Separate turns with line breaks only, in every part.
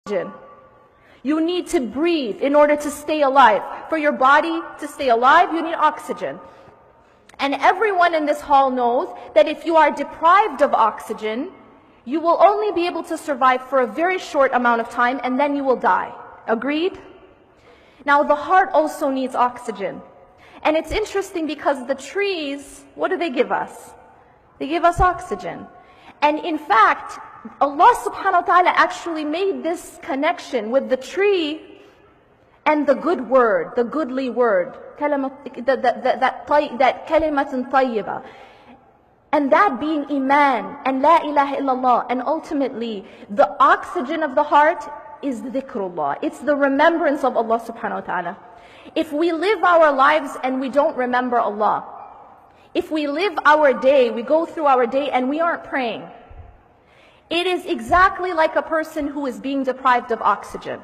oxygen. You need to breathe in order to stay alive. For your body to stay alive, you need oxygen. And everyone in this hall knows that if you are deprived of oxygen, you will only be able to survive for a very short amount of time, and then you will die. Agreed? Now, the heart also needs oxygen. And it's interesting because the trees, what do they give us? They give us oxygen. And in fact, Allah subhanahu wa ta'ala actually made this connection with the tree and the good word, the goodly word, that kalimatun tayyiba. And that being Iman and La ilaha illallah. And ultimately, the oxygen of the heart is dhikrullah. It's the remembrance of Allah subhanahu wa ta'ala. If we live our lives and we don't remember Allah, if we live our day, we go through our day and we aren't praying, it is exactly like a person who is being deprived of oxygen.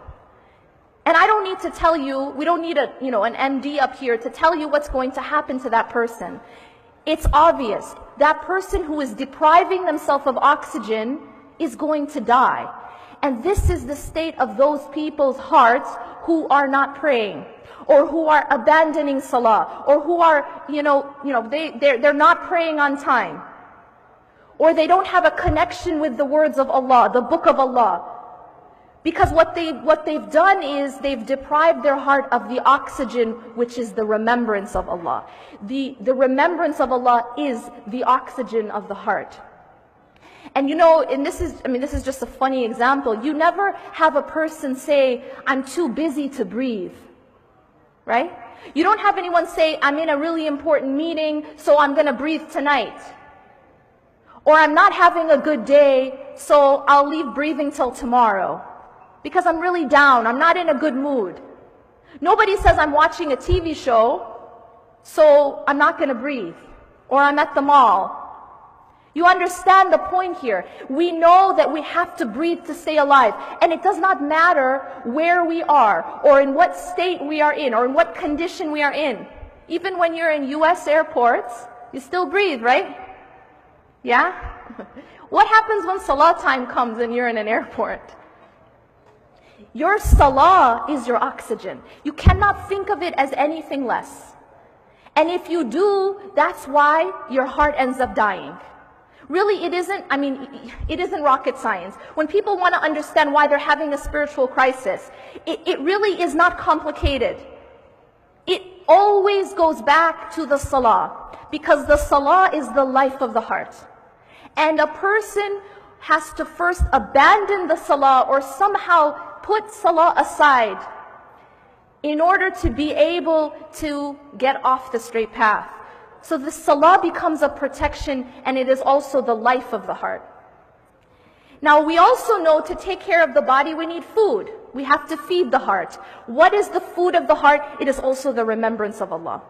And I don't need to tell you, we don't need an MD up here to tell you what's going to happen to that person. It's obvious. That person who is depriving themselves of oxygen is going to die. And this is the state of those people's hearts who are not praying, or who are abandoning salah, or who are, they're not praying on time, or they don't have a connection with the words of Allah, the book of Allah. Because what they've done is they've deprived their heart of the oxygen, which is the remembrance of Allah. The remembrance of Allah is the oxygen of the heart. And this is just a funny example. You never have a person say, I'm too busy to breathe, right? You don't have anyone say, I'm in a really important meeting, so I'm going to breathe tonight. Or I'm not having a good day, so I'll leave breathing till tomorrow, because I'm really down, I'm not in a good mood. Nobody says I'm watching a TV show, so I'm not going to breathe. Or I'm at the mall. You understand the point here. We know that we have to breathe to stay alive. And it does not matter where we are, or in what state we are in, or in what condition we are in. Even when you're in US airports, you still breathe, right? Yeah? What happens when salah time comes and you're in an airport? Your salah is your oxygen. You cannot think of it as anything less. And if you do, that's why your heart ends up dying. Really, it isn't rocket science. When people want to understand why they're having a spiritual crisis, it really is not complicated. It always goes back to the salah, because the salah is the life of the heart. And a person has to first abandon the salah, or somehow put salah aside, in order to be able to get off the straight path. So the salah becomes a protection, and it is also the life of the heart. Now, we also know to take care of the body, we need food. We have to feed the heart. What is the food of the heart? It is also the remembrance of Allah.